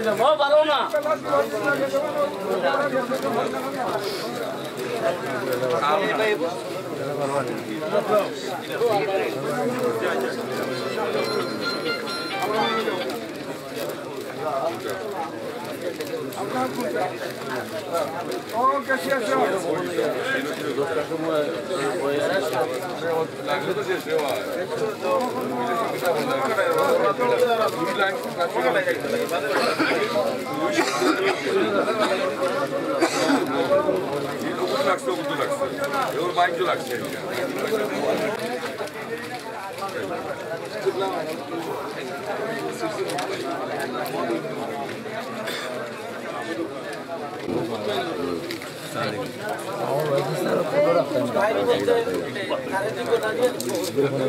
ভালো না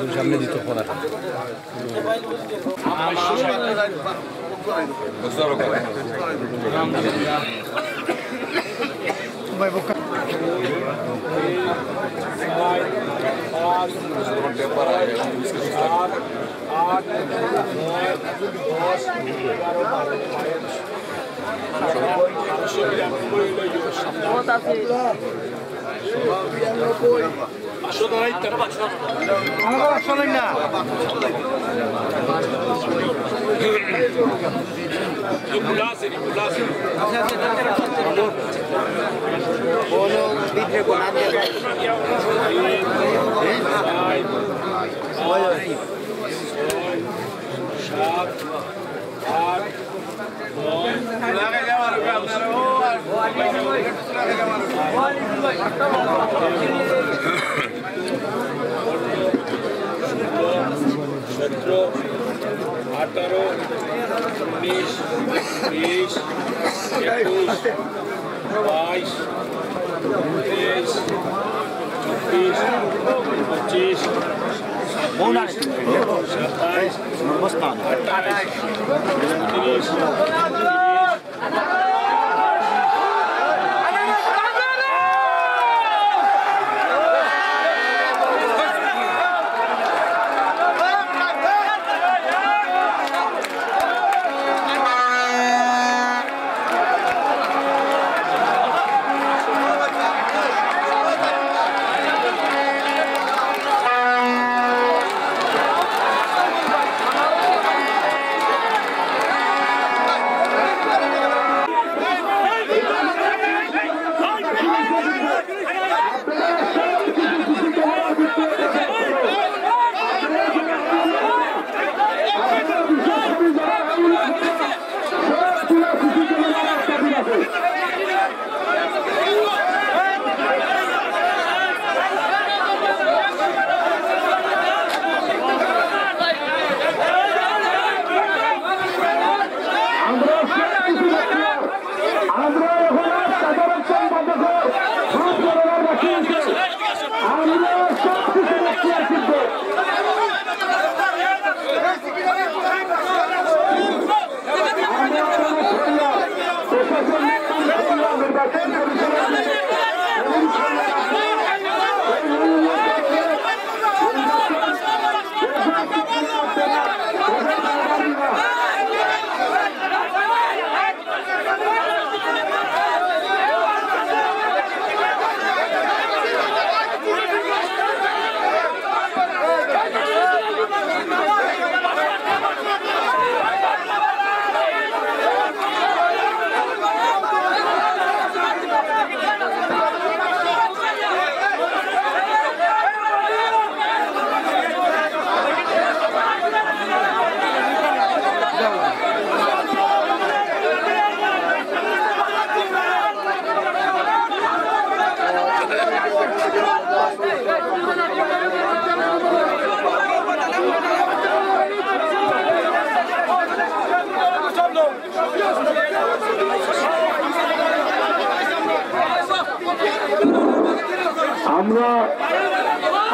সামনে দিত ফোন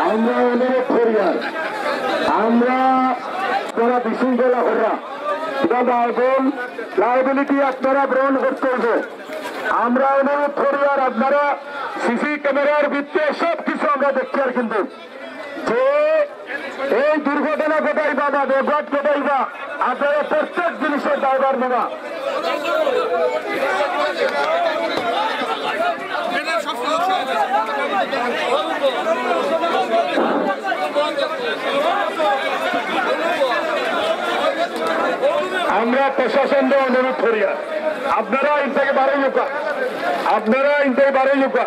আমরা অনুরোধ করি আমরা যারা বিশৃঙ্খলা করা লাইবিলিটি আপনারা গ্রহণ করতে হবে। আমরা অনুরোধ করি আর আপনারা সিসি ক্যামেরার ভিত্তিতে সবকিছু আমরা দেখছি আর কিন্তু যে এই দুর্ঘটনা ঘটাইবা বা বেঘাত ঘটাইবা আপনারা প্রত্যেক জিনিসের দায়ভার নেওয়া আমরা প্রশাসনকে অনুরোধ করি আপনারা আইন থেকে বাড়াই লুকা আপনারা আইন থেকে বাড়াই লুকা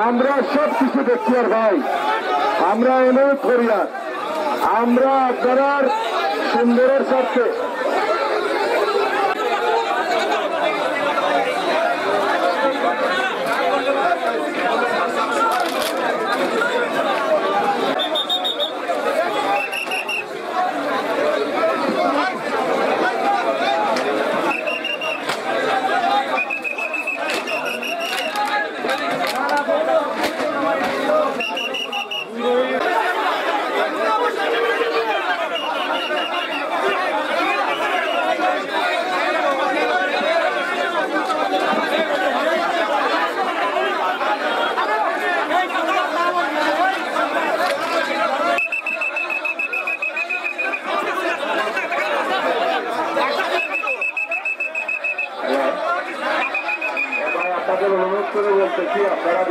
আমরা সব কিছু দেখছি আর ভাই আমরা অনুরোধ করি আর আমরা আপনার সুন্দরের স্বার্থে অনুরোধ করে বলতেছি আপনারা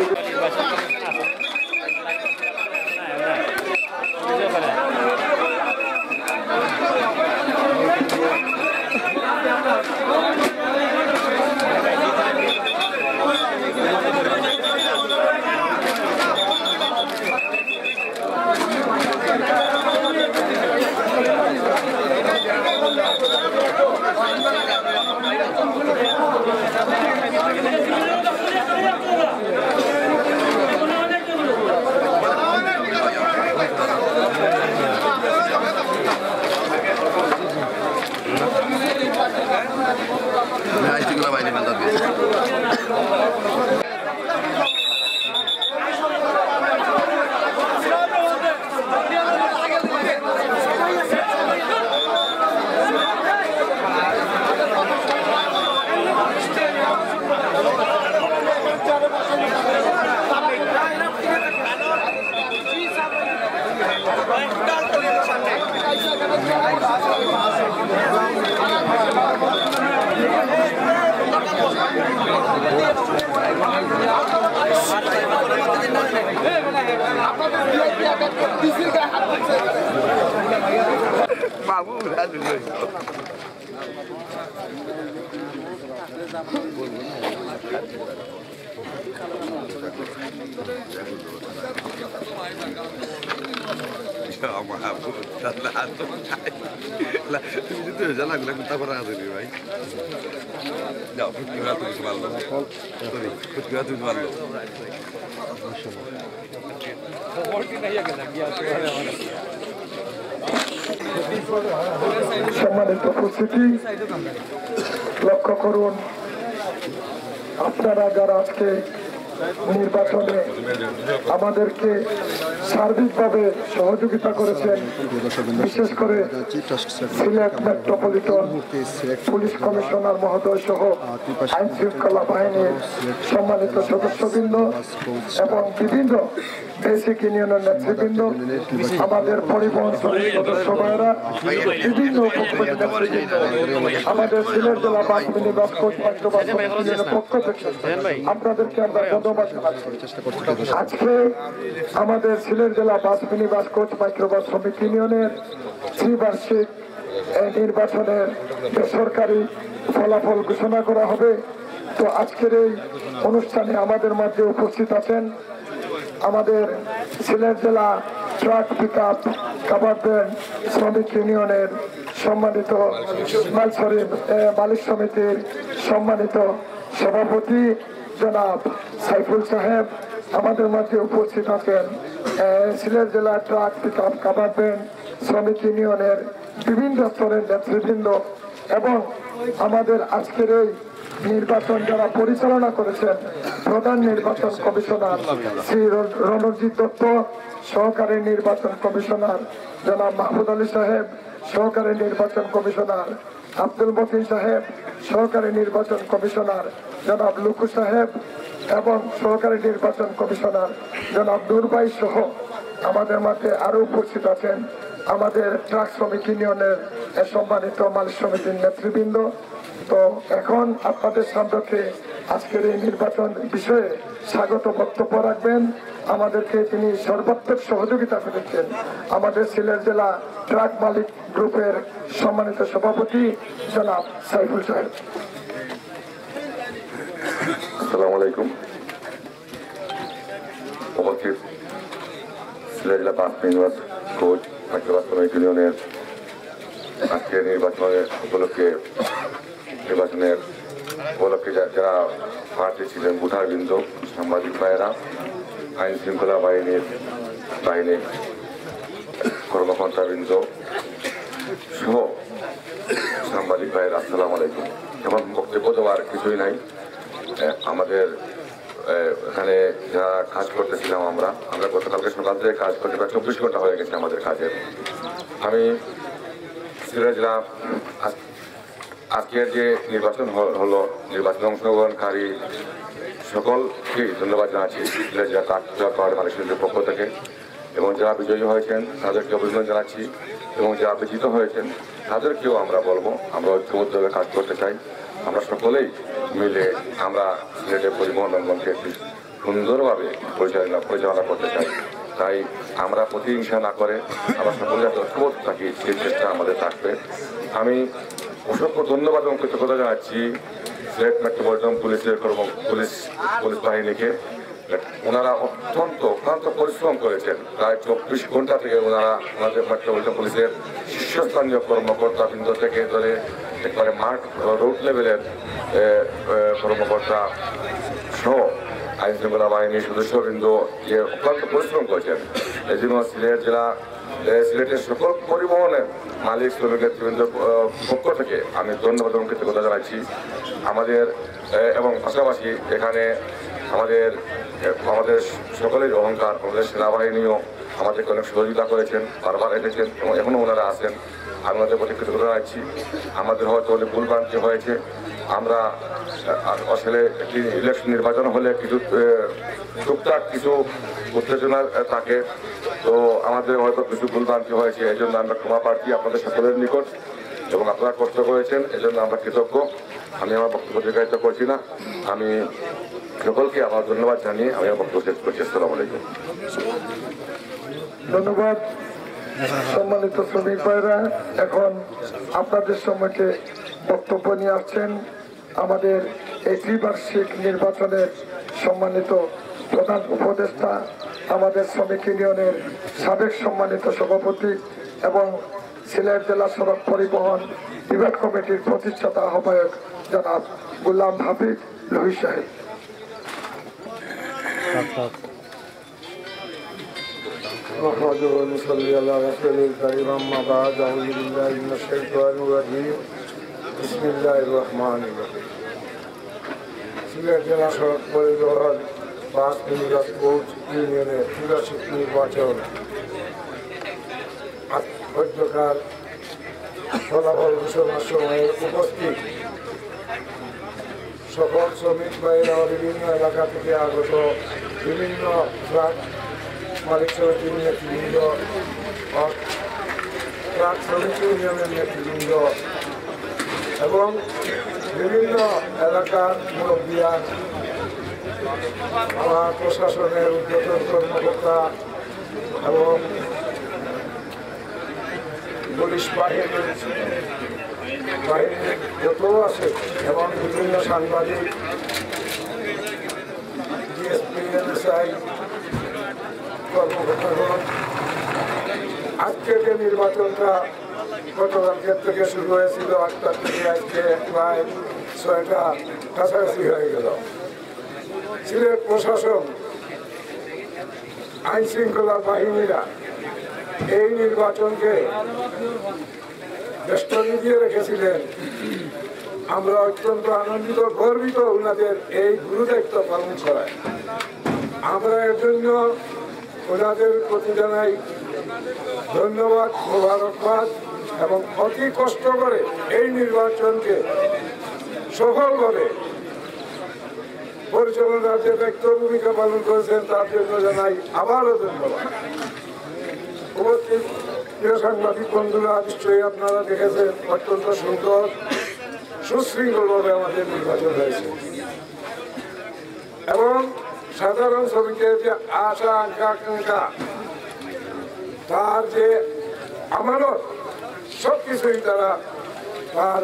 Babu udah dulu. Ya Babu, lah itu jalan lagu tak pernah ada ni, baik. Ya, kita tu jual lo. Sorry, kita tu jual lo. সম্মানিত উপস্থিতি লক্ষ্য করুন আপনারা যারা আজকে নির্বাচনে আমাদেরকে সার্বিকভাবে সহযোগিতা করেছেন বিশেষ করে সিলেট মেট্রোপলিটন পুলিশ কমিশনার মহোদয় সহ আইন শৃঙ্খলা বাহিনীর সম্মানিত সদস্যবৃন্দ এবং বিভিন্ন বেসিক ইউনিয়নের নেতৃবৃন্দ আমাদের পরিবহন সদস্য ভাইয়েরা বিভিন্ন নেতৃবৃন্দ আমাদের সিলেট জেলা বাস মিনিবাস কোচ মাইক্রোবাস ইউনিয়নের পক্ষ থেকে আপনাদেরকে আমরা ধন্যবাদ জানাচ্ছি। আজকে আমাদের সিলেট জেলা বাস মিনিবাস কোচ মাইক্রোবাস শ্রমিক ইউনিয়নের ত্রিবার্ষিক নির্বাচনের বেসরকারি ফলাফল ঘোষণা করা হবে। তো আজকের এই অনুষ্ঠানে আমাদের মাঝে উপস্থিত আছেন আমাদের সিলেট জেলা truck pickup cover van শ্রমিক ইউনিয়নের সম্মানিত মালিক সমিতির সম্মানিত সভাপতি জনাব সাইফুল সাহেব আমাদের মাঝে উপস্থিত আছেন। সিলেট জেলা truck pickup cover van শ্রমিক ইউনিয়নের বিভিন্ন স্তরের নেতৃবৃন্দ এবং আমাদের আজকের এই নির্বাচন যারা পরিচালনা করেছেন প্রধান নির্বাচন কমিশনার শ্রী রণজিৎ দত্ত, সহকারী নির্বাচন কমিশনার জনাব মাহমুদ আলী সাহেব, সহকারী নির্বাচন কমিশনার আব্দুল মতিন সাহেব, সহকারী নির্বাচন কমিশনার জনাব লুকু সাহেব এবং সহকারী নির্বাচন কমিশনার জনাব নুরবাই সহ আমাদের মাঝে আরো উপস্থিত আছেন আমাদের ট্রাক শ্রমিক ইউনিয়নের সম্মানিত মালিক সমিতির নেতৃবৃন্দ। তো এখন আপনাদের সামনে আজকের এই নির্বাচন বিষয়ে স্বাগত বক্তব্য রাখবেন। আমাদেরকে তিনি সর্বাত্মক সহযোগিতা করেছেন আমাদের সিলেট জেলা ট্রাক মালিক গ্রুপের সম্মানিত সভাপতি জনাব সাইফুল সাহেব। আসসালামু আলাইকুম। উপস্থিত সিলেট জেলা পাঁচ মেম্বার কোচ শ্রমিক ইউনিয়নের আজকের নির্বাচনের উপলক্ষে যারা প্রার্থী ছিলেন ভোটারবৃন্দ, সাংবাদিক ভাইয়েরা, আইন শৃঙ্খলা বাহিনীর কর্মকর্তাবৃন্দ সহ সাংবাদিক ভাইয়েরা, আসসালামু আলাইকুম। এখন বক্তব্য দেওয়ার কিছুই নাই। আমাদের এখানে যারা কাজ করতেছিলাম আমরা গতকালকে সকাল থেকে কাজ করতে প্রায় 24 ঘন্টা হয়ে গেছে আমাদের কাজের। আমি সিলেট জেলা আজকের যে নির্বাচন হলো, নির্বাচনে অংশগ্রহণকারী সকলকেই ধন্যবাদ জানাচ্ছি সিলেট জেলা ট্রাক মালিক সমিতির পক্ষ থেকে, এবং যারা বিজয়ী হয়েছেন তাদেরকে অভিনন্দন জানাচ্ছি, এবং যারা বিজিত হয়েছেন তাদেরকেও আমরা বলবো আমরা ঐক্যবদ্ধভাবে কাজ করতে চাই। আমরা সকলেই মিলে আমরা সিলেটের পরিবহন অঙ্গনকে একটি সুন্দরভাবে পরিচালনা করতে চাই। তাই আমরা প্রতিহিংসা না করে আমরা সকলে যাতে ঐক্যবদ্ধ থাকি সেই চেষ্টা আমাদের থাকবে। আমি অসংখ্য ধন্যবাদ এবং কৃতজ্ঞতা জানাচ্ছি সিলেট মেট্রোপলিটন পুলিশের পুলিশ বাহিনীকে। ওনারা অত্যন্ত অক্লান্ত পরিশ্রম করেছেন। প্রায় 24 ঘন্টা থেকে ওনাদের মেট্রোপলিটন পুলিশের শীর্ষস্থানীয় কর্মকর্তাবৃন্দ থেকে ধরে একবারে মাঠ রোড লেভেলের কর্মকর্তা সহ আইন শৃঙ্খলা বাহিনীর সদস্যবৃন্দ যে অক্লান্ত পরিশ্রম করেছেন, এই জন্য সিলেটের সকল পরিবহনের মালিক শ্রমিক নেতৃবৃন্দের পক্ষ থেকে আমি ধন্যবাদ এবং কৃতজ্ঞতা জানাচ্ছি আমাদের। এবং পাশাপাশি এখানে আমাদের সকলের অহংকার, আমাদের সেনাবাহিনীও আমাদেরকে অনেক সহযোগিতা করেছেন, বারবার এসেছেন এবং এখনও ওনারা আছেন। আমি ওনাদের প্রতি কৃতজ্ঞতা জানাচ্ছি। আমাদের হয়তো অনেক ভুলভ্রান্তি হয়েছে। আমরা আসলে একটি ইলেকশন নির্বাচন হলে কিছু টুকটাক কিছু উত্তেজনা থাকে, তো আমাদের হয়তো কিছু ভুলভ্রান্তি হয়েছে। এই জন্য আমরা ক্ষমা প্রার্থী আপনাদের সকলের নিকট, এবং আপনারা কষ্ট করেছেন এজন্য আমরা কৃতজ্ঞ। আমি আমার বক্তব্য দীর্ঘায়িত করছি না। আমি সকলকে আমার ধন্যবাদ জানিয়ে আমি আমার বক্তব্য শেষ করছি। আসসালামু আলাইকুম। ধন্যবাদ সম্মানিত শ্রমিক ভাইরা। এখন আপনাদের সম্মুখে বক্তব্য নিয়ে আসছেন আমাদের এই ত্রিবার্ষিক নির্বাচনের সম্মানিত প্রধান উপদেষ্টা, আমাদের শ্রমিক ইউনিয়নের সাবেক সম্মানিত সভাপতি এবং সিলেট জেলা সড়ক পরিবহন বিভাগ কমিটির প্রতিষ্ঠাতা আহ্বায়ক জনাব গুলাম হাফিজ লোহিত সাহেব। সিলেট জেলা সড়ক পরিবহন পাঁচ মেম্বার কোচ ইউনিয়নের ত্রিবার্ষিক নির্বাচন মধ্যকার ফলাফল ঘোষণার সময় উপস্থিত সকল শ্রমিক ভাইয়েরা বিভিন্ন এলাকা থেকে আগত বিভিন্ন ট্রাক মালিক সমিতির নেতৃবৃন্দ, ট্রাক শ্রমিক ইউনিয়নের নেতৃবৃন্দ এবং বিভিন্ন এলাকার মুরব্বিয়ান, আমার প্রশাসনের উদ্যোতন কর্মকর্তা এবং পুলিশ বাহিনীর যত আছে এবং বিভিন্ন সাংবাদিক, ডিএসপি, এনএসআই থাকুন। আজকের যে নির্বাচনটা গতকালকের থেকে শুরু হয়েছিল 8টা থেকে আজকে প্রায় 6টা কাছাকাছি হয়ে গেল। সিলেট প্রশাসন, আইন শৃঙ্খলা বাহিনীরা এই নির্বাচনকে বেষ্টনী দিয়ে রেখেছিলেন। আমরা অত্যন্ত আনন্দিত, গর্বিত ওনাদের এই গুরুদায়িত্ব পালন করায়। আমরা এর জন্য ওনাদের প্রতি জানাই ধন্যবাদ, মোবারকবাদ এবং অতি কষ্ট করে এই নির্বাচনকে সফলভাবে পরিচালনার যে ব্যক্ত ভূমিকা পালন করেছেন তার জন্য জানাই আবারও ধন্যবাদ। উপস্থিত প্রিয় সাংবাদিক বন্ধুরা, নিশ্চয়ই আপনারা দেখেছেন অত্যন্ত সুন্দর সুশৃঙ্খলভাবে আমাদের নির্বাচন হয়েছে এবং সাধারণ শ্রমিকের যে আশা আকাঙ্ক্ষা, তার যে আমানত, সবকিছুই তারা তার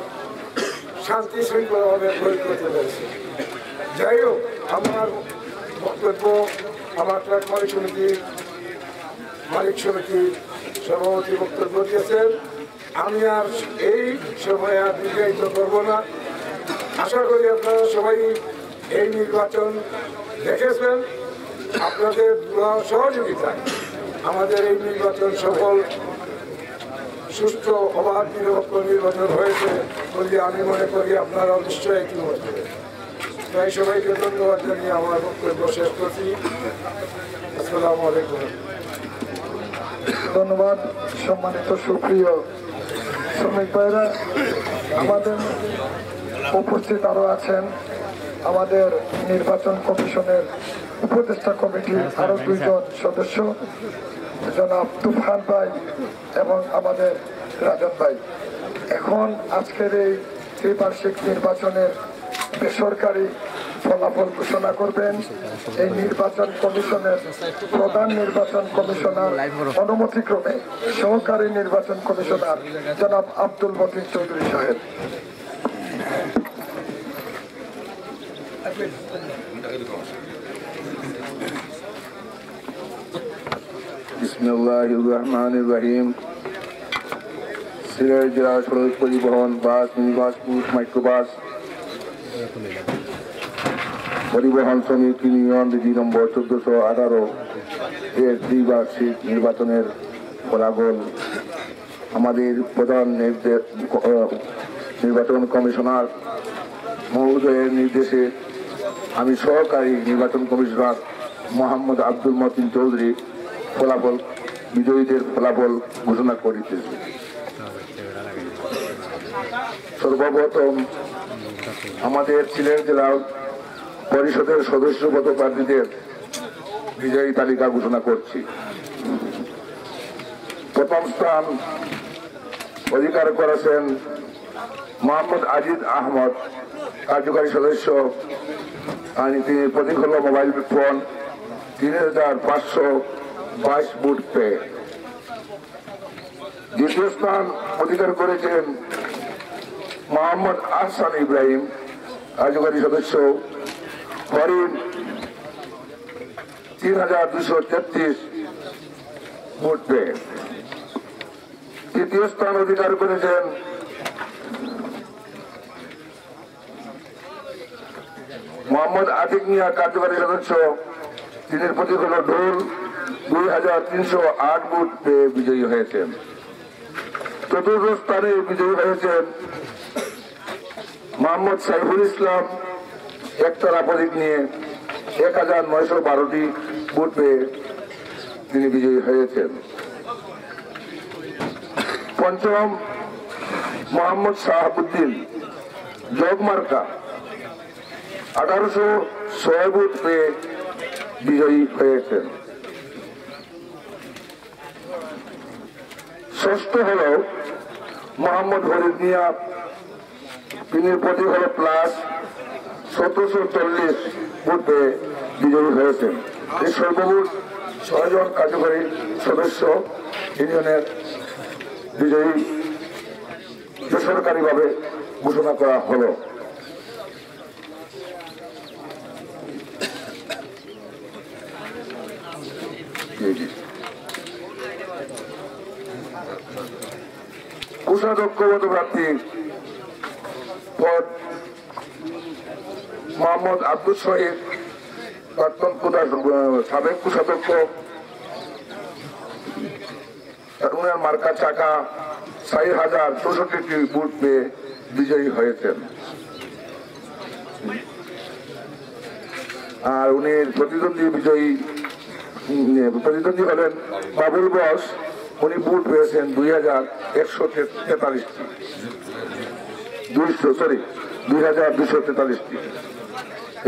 শান্তি শৃঙ্খলাভাবে প্রয়োগ করতে পেরেছে। যাই হোক, আমার বক্তব্য আমার ট্রাক মালিক সমিতির সভাপতি বক্তব্য দিয়েছেন। আমি আর এই সময় আর দীর্ঘায়িত করব না। আশা করি আপনারা সবাই এই নির্বাচন দেখেছেন। আপনাদের সহযোগিতায় আমাদের এই নির্বাচন সফল, সুষ্ঠু, অবাধ, নিরপেক্ষ নির্বাচন হয়েছে বলে আমি মনে করি। আপনারাও নিশ্চয়ই একটি মত দেবেন। তাই সবাইকে ধন্যবাদ জানিয়ে আমার বক্তব্য শেষ করছি। আসসালামু আলাইকুম। ধন্যবাদ। সম্মানিত সুপ্রিয় শ্রমিক ভাইরা, আমাদের উপস্থিত আরও আছেন আমাদের নির্বাচন কমিশনের উপদেষ্টা কমিটির আরও 2 জন সদস্য, জনাব তুফান ভাই এবং আমাদের রাজন ভাই। এখন আজকের এই ত্রিবার্ষিক নির্বাচনের বেসরকারি ফলাফল ঘোষণা করবেন এই নির্বাচন কমিশনের প্রধান নির্বাচন কমিশনার, অনুমতিক্রমে সহকারী নির্বাচন কমিশনার জনাব আব্দুল মতিন চৌধুরী সাহেব। বিসমিল্লাহির রহমানির রহিম। সিলেট জেলা সড়ক পরিবহন বাস, মিনিবাস, পুলিশ, মাইক্রোবাস পরিবহন শ্রমিক ইউনিয়ন বিধি নম্বর 1418 এর দ্বিবার্ষিক নির্বাচনের ফলাফল আমাদের প্রধান নির্বাচন কমিশনার মহোদয়ের নির্দেশে আমি সহকারী নির্বাচন কমিশনার মোহাম্মদ আব্দুল মতিন চৌধুরী বিজয়ীদের ফলাফল ঘোষণা করিতেছি। সর্বপ্রথম আমাদের সিলেট জেলা পরিষদের সদস্যপদ প্রার্থীদের বিজয়ী তালিকা ঘোষণা করছি। প্রথম স্থান অধিকার করেছেন মোহাম্মদ আজিদ আহমদ, কার্যকারী সদস্য। তিনি প্রতীক হল মোবাইল ফোন, 3522 ভোট পেয়ে। দ্বিতীয় স্থান অধিকার করেছেন মোহাম্মদ আহসান ইব্রাহিম, কার্যকারী সদস্য, হরিণ, 3233 ভোট পেয়ে। তৃতীয় স্থান অধিকার করেছেন মোহাম্মদ আতিক মিয়া, কার্যকারী সদস্য। তিনি প্রতীক হল ঢোল, 2308 ভোট পেয়ে বিজয়ী হয়েছেন। চতুর্থ স্থানে বিজয়ী হয়েছেন মোহাম্মদ সাইফুল ইসলাম, একতলা প্রতীক নিয়ে 1912টি ভোট পেয়ে তিনি বিজয়ী হয়েছেন। পঞ্চম মোহাম্মদ শাহাবুদ্দিন, জগমার্কা, 1806 ভোট পেয়ে বিজয়ী হয়েছেন। ষষ্ঠ হল মোহাম্মদ হরিদ মিয়া, তিনি প্রতীক হল প্লাস, 1740 ভোট পেয়ে বিজয়ী হয়েছেন। এই সর্বমোট 6 জন কার্যকরী সদস্য ইউনিয়নের বিজয়ী বেসরকারিভাবে ঘোষণা করা হলো। কোষাধ্যক্ষ পদপ্রার্থী পদ মোহাম্মদ আব্দুল শহীদ, প্রাক্তন সাবেক কোষাধ্যক্ষ, উনার মার্কা চাকা 4,064টি ভোট পেয়ে বিজয়ী হয়েছেন। আর উনি প্রতিদ্বন্দ্বী হলেন বাবুল বস, উনি ভোট পেয়েছেন 2,243টি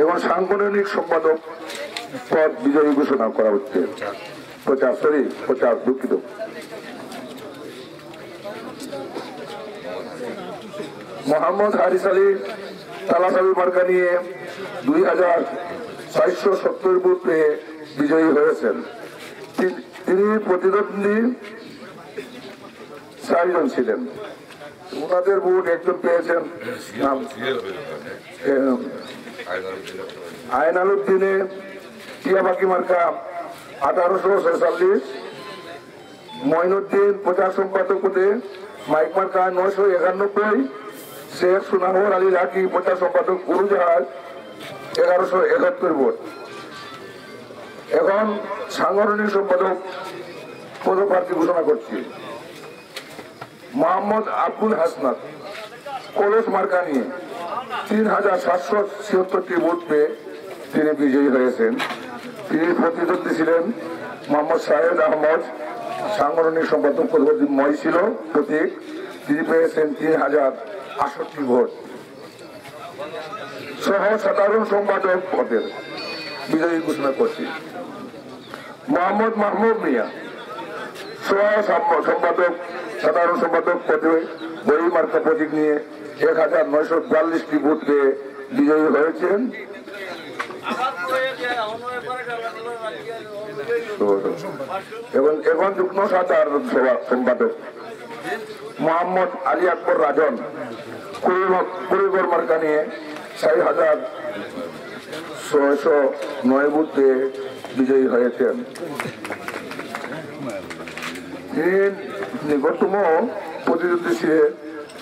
এবং সাংগঠনিক সম্পাদক পদ বিজয়ী ঘোষণা করা হচ্ছে। দুঃখিত। মোহাম্মদ হারিস আলী তালাসাবি মার্কা নিয়ে 2,470 ভোট পেয়ে বিজয়ী হয়েছেন। তিনি প্রতিদ্বন্দ্বী 4 জন ছিলেন। ওনাদের ভোট একজন পেয়েছেন আইনাল উদ্দিনে, টিয়াবাকি মার্কা 1846, মঈনুদ্দিন প্রচার সম্পাদক পদে মাইক মার্কা 991, শেখ সুনাহর আলী লাকি প্রচার সম্পাদক উড়োজাহাজ 1171 ভোট। এখন সাংগঠনিক সম্পাদক পদপ্রার্থী ঘোষণা করছি। মোহাম্মদ আব্দুল হাসনাত কলস মার্কা নিয়ে 3,776টি ভোট পেয়ে তিনি বিজয়ী হয়েছেন। তিনি প্রতিদ্বন্দ্বী ছিলেন মোহাম্মদ শাহেদ আহমদ, সাংগঠনিক সম্পাদক পদপ্রার্থী মহিছিল প্রতীক, তিনি পেয়েছেন 3,068টি ভোট। সহ সাধারণ সম্পাদক পদের বিজয়ী ঘোষণা করছি মোহাম্মদ মাহমুদ মিয়া, সহ সম্পাদক সাধারণ সম্পাদক পদে বই মার্কা প্রতীক নিয়ে 1,942টি ভোট পেয়ে বিজয়ী হয়েছেন। এখন যুগ্ম সাধারণ সম্পাদক মোহাম্মদ আলী আকবর রাজন, কুড়িগড় মার্কা নিয়ে 4,609 ভোট পেয়ে বিজয়ী হয়েছেন। তিনি নিকটতম প্রতিদ্বন্দ্বী ছিলেন,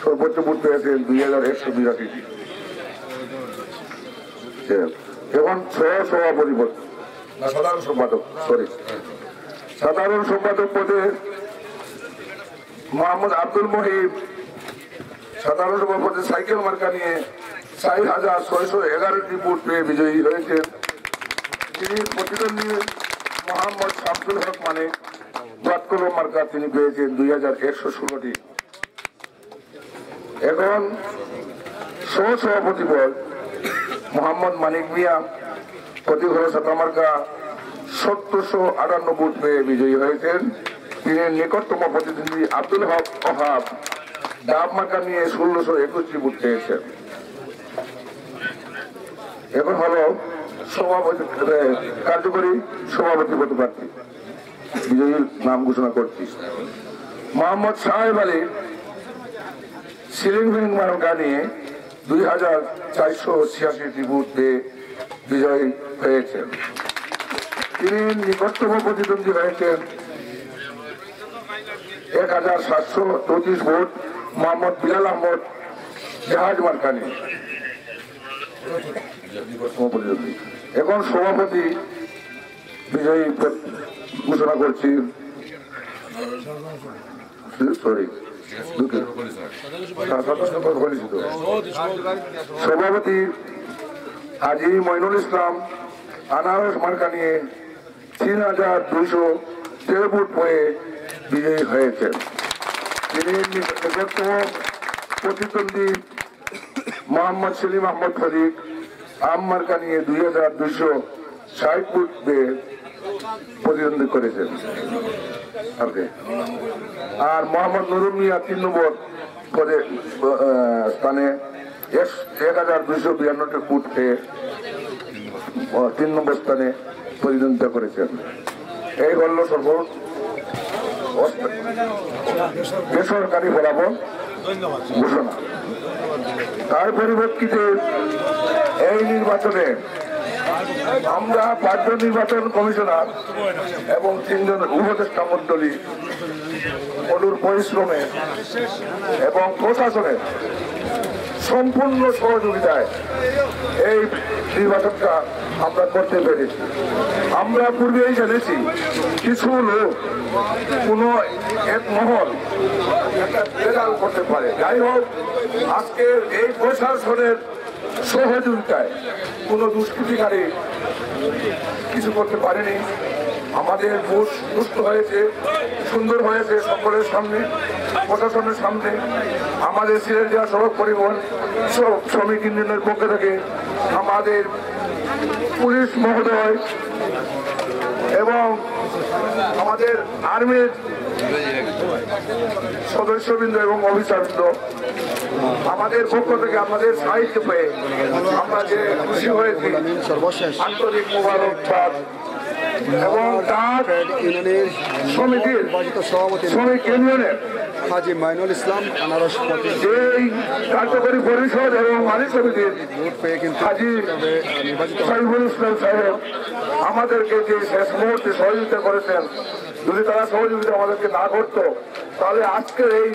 সর্বোচ্চ ভোট পেয়েছেন 2,182টি। এখন সভাপতি পদ সাধারণ সম্পাদক পদে মোহাম্মদ আব্দুল মহিব, সাধারণ সভাপতি সাইকেল মার্কা নিয়ে 4,611টি ভোট পেয়ে বিজয়ী হয়েছেন। তিনি প্রতিদ্বন্দ্বী মোহাম্মদ শামসুল হক মানে কলম মার্কা, তিনি পেয়েছেন 2,116টি। এখন সহসভাপতি পদ মোহাম্মদ মানিক মিয়া, প্রতিঘর সাতা মার্কা 758 ভোট পেয়ে বিজয়ী হয়েছেন। তিনি নিকটতম প্রতিদ্বন্দ্বী আব্দুল হক ওহাব, ডাব মার্কা নিয়ে 1,621টি ভোট পেয়েছেন। এখন হলো সভাপতি কার্যকরী সভাপতি পদপ্রার্থী বিজয়ীর নাম ঘোষণা করছি। মোহাম্মদ সাহেব আলী সিলিং ফ্যান মার্কা নিয়ে 2,486টি ভোট পেয়ে বিজয়ী হয়েছেন। তিনি নিকটতম প্রতিদ্বন্দ্বী হয়েছেন 1,734 ভোট মোহাম্মদ বিলাল আহমদ জাহাজ মার্কা নিয়ে। এখন সভাপতি বিজয়ী ঘোষণা করছি। সভাপতি হাজী মঈনুল ইসলাম আনারস মার্কা নিয়ে 3,213 ভোট পেয়ে বিজয়ী হয়েছেন। তিনি নিকটতম প্রতিদ্বন্দ্বী মোহাম্মদ সেলিম আহমদ ফরিক আম মার্কা নিয়ে 2,260 ভোট পেয়ে প্রতিদ্বন্দ্বী করেছেন। আর মোহাম্মদ নুরুল মিয়া 3 নম্বর পদে স্থানে 1,292টি ভোট পেয়ে 3 নম্বর স্থানে প্রতিদ্বন্দ্বিতা করেছেন। এই হল বেসরকারি ফলাফল ঘোষণা। তার পরিপ্রেক্ষিতে এই নির্বাচনে আমরা 5 জন নির্বাচন কমিশনার এবং 3 জন উপদেষ্টা মণ্ডলী কঠোর পরিশ্রমে এবং প্রশাসনের সম্পূর্ণ সহযোগিতায় এই নির্বাচনটা আমরা করতে পেরেছি। আমরা পূর্বেই জেনেছি কিছু লোক কোনো এক মহল একটা বেদাল করতে পারে। যাই হোক, আজকের এই প্রশাসনের সহযোগিতায় কোনো দুষ্কৃতিকারী কিছু করতে পারেনি। আমাদের ভোট সুস্থ হয়েছে, সুন্দর হয়েছে সকলের সামনে, প্রশাসনের সামনে। আমাদের সিলেট জেলা সড়ক পরিবহন শ্রমিক ইউনিয়নের পক্ষ থেকে আমাদের পুলিশ মহোদয় এবং আমাদের আর্মির সদস্যবৃন্দ এবং অফিসারবৃন্দ আমাদের পক্ষ থেকে আমাদের সাহায্য পেয়ে আমরা যে খুশি হয়েছি, আন্তরিক মোবারকবাদ। এবং তার ইউনিয়নের সমিতির নির্বাচিত সভাপতি শ্রমিক ইউনিয়নের হাজী মাইনুল ইসলাম আনারস এই কার্যকরী পরিষদ এবং মালিক সমিতির ভোট পেয়ে কিন্তু হাজী নির্বাচিত সাইফুল ইসলাম সাহেব আমাদেরকে যে শেষ মুহূর্তে সহযোগিতা করেছেন, যদি তারা সহযোগিতা আমাদেরকে না করতো তাহলে আজকের এই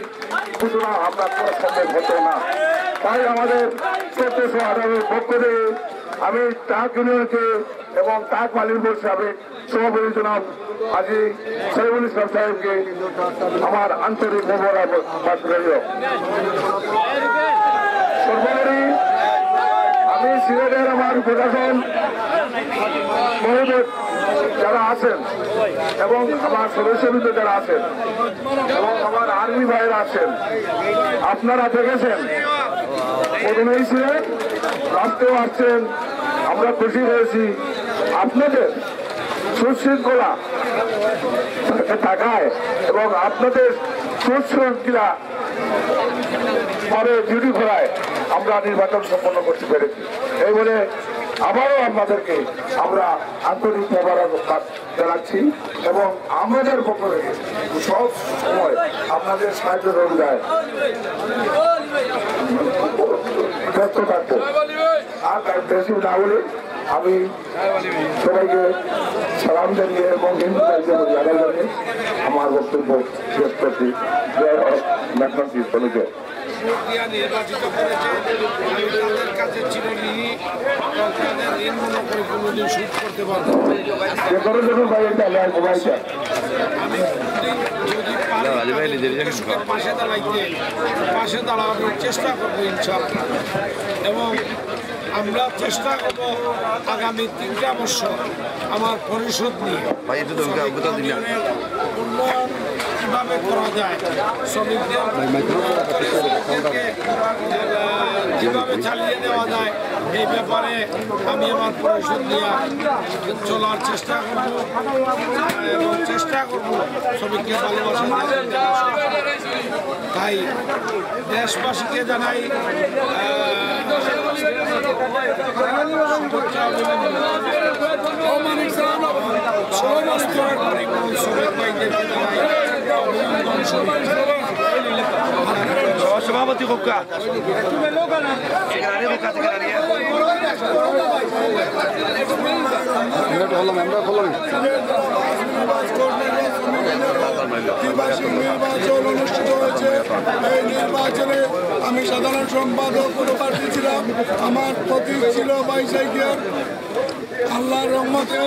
ঘটনা আমরা করা সম্ভব হতো না। তাই আমাদের 1418 পক্ষ থেকে আমি টাক ইউনিয়নকে এবং টাক মালিক বোর্ড সাবেক সভাপতি জনাব হাজী সাইফুল ইসলাম সাহেবকে আমার আন্তরিক মোবারকবাদ রইল। সর্বোপরি আমি সিলেটের আমার প্রশাসন মহোদয় যারা আছেন এবং আমার সদস্যবৃন্দ যারা আছেন এবং আমার আর্মি ভাইয়েরা আছেন, আপনারা দেখেছেন প্রথমেই ছিলেন, রাস্তাও আসছেন, আমরা খুশি হয়েছি। আপনাদের সুশৃঙ্খলা থাকায় এবং আপনাদের সুশৃঙ্খলা পরে ডিউটি করায় আমরা নির্বাচন সম্পন্ন করতে পেরেছি। এই বলে আবারও আপনাদেরকে আমরা আন্তরিক মোবারকবাদ জানাচ্ছি এবং আমাদের পক্ষ থেকে সব সময় আপনাদের সাহায্য সহযোগিতায় ব্যস্ত থাকবো। আর বেশি না বলে আমি সবাইকে সালাম জানিয়ে এবং হিন্দু রাজ্যের জানিয়ে আমার বক্তব্য শেষ করছি। জয় হোক ম্যাকনাসি সমিতি। নির্বাচিত করেছে, আমি তাদের কাছে চিরঋণী এবং তাদের ঋণ মনে করে কোনোদিন শোধ করতে পারবো। আমি যদি পাশে দাঁড়ানোর চেষ্টা করবো ইনশাআল্লাহ। এবং আমরা চেষ্টা করব আগামী 3টা বছর আমার পরিষদ নিয়ে উন্নয়ন কীভাবে করা যায়, শ্রমিকদেরকে কীভাবে চালিয়ে দেওয়া যায়, এই ব্যাপারে আমি আমার পরিষদ নিয়ে চলার চেষ্টা করব এবং চেষ্টা করব শ্রমিককে ভালোবাসা। তাই দেশবাসীকে জানাই সভাপতি কোকা নির্বাচন অনুষ্ঠিত হয়েছে। এই নির্বাচনে আমি সাধারণ সম্পাদক প্রার্থী ছিলাম। আমার প্রতীক ছিল বাইসাইকেল। আল্লাহর রহমতে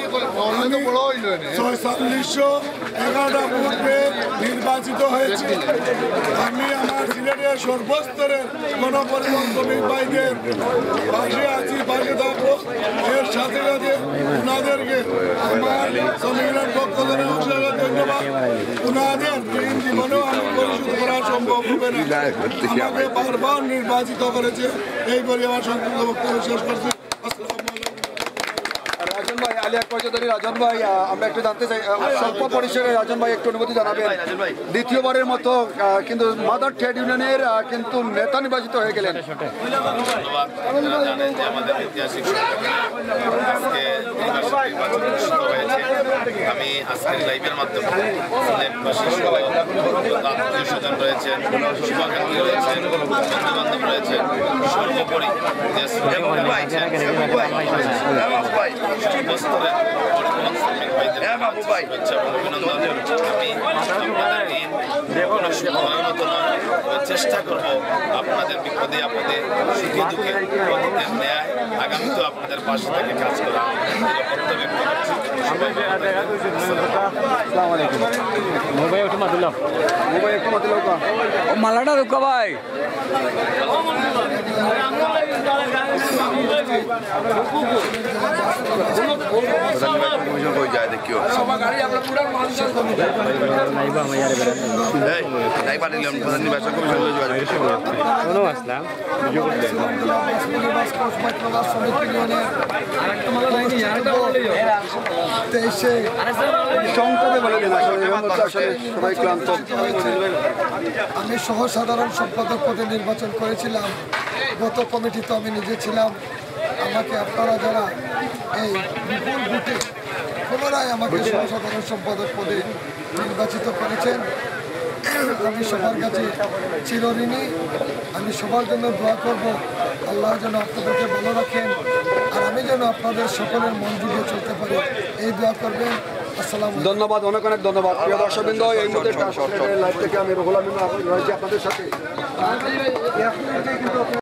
4611টা ভোট পেয়ে নির্বাচিত হয়েছে। আমি আমার সিলেটের সর্বস্তরের গণপরিবহন শ্রমিক ভাইদের পাশে আছি, পাশে থাকবো। এর সাথে সাথে ওনাদেরকে আমার শ্রমিকদের পক্ষ থেকে অসংখ্য ধন্যবাদ। ওনাদের ঋণ জীবনেও আমি পরিশোধ করা সম্ভব হবে না। আমাকে বারবার নির্বাচিত করেছে। এই বলে আমার সংক্ষিপ্ত বক্তব্য শেষ করছি। আসসালামু আলাইকুম। আলিয়া পয়সাদারি রাজন ভাই, আমরা একটু জানতে চাই স্বল্প পরিসরে রাজন ভাই একটু অনুমতি জানাবেন। দ্বিতীয়বারের মতো কিন্তু মাদার ট্রেড ইউনিয়নের কিন্তু নেতা নির্বাচিত হয়ে গেলেন। আপনারা জানেন যে আমাদের ঐতিহাসিক আজকে নির্বাচন অনুষ্ঠিত হয়েছে। আমি আজকের লাইভের মাধ্যমে সিলেটবাসী সহ আত্মীয় স্বজন রয়েছেন, শুভাকাঙ্ক্ষী রয়েছেন, বন্ধুবান্ধব রয়েছেন, সর্বোপরি যে শ্রমিকরা রয়েছেন বস্তরের পরিবহন শ্রমিক ভাইদের শুভেচ্ছা এবং অভিনন্দন। আমি আপনাদের কোনো শুভকামনার মতো নয়, চেষ্টা করব আপনাদের বিপদে আপদে সুখে দুঃখে অতীতের ন্যায় আগামীতেও আপনাদের পাশে থেকে কাজ করা মালাটা রুকা ভাই কমিশন কই যায় দেখিও তাই পাঠিলাম প্রধান নির্বাচন কমিশন আসলাম সবাই ক্লান্ত। আমি সহ সাধারণ সম্পাদক পদে নির্বাচন করেছিলাম। গত কমিটিতে আমি নিজে ছিলাম। আমাকে আপনারা যারা এই বিপুল ভোটে পুনরায় আমাকে সহ সাধারণ সম্পাদক পদে নির্বাচিত করেছেন, আমি সবার কাছে চিরঋণী। আমি সবার জন্য দোয়া করব, আল্লাহ যেন আপনাদেরকে ভালো রাখেন, আর আমি যেন আপনাদের সকলের মন জুড়ে চলতে পারি, এই দোয়া করবেন। আসসালাম। ধন্যবাদ, অনেক অনেক ধন্যবাদ। প্রিয় দর্শকবৃন্দ, এই মুহূর্তে লাইভ থেকে আমি রুহুল আমিন রয়েছি আপনাদের সাথে।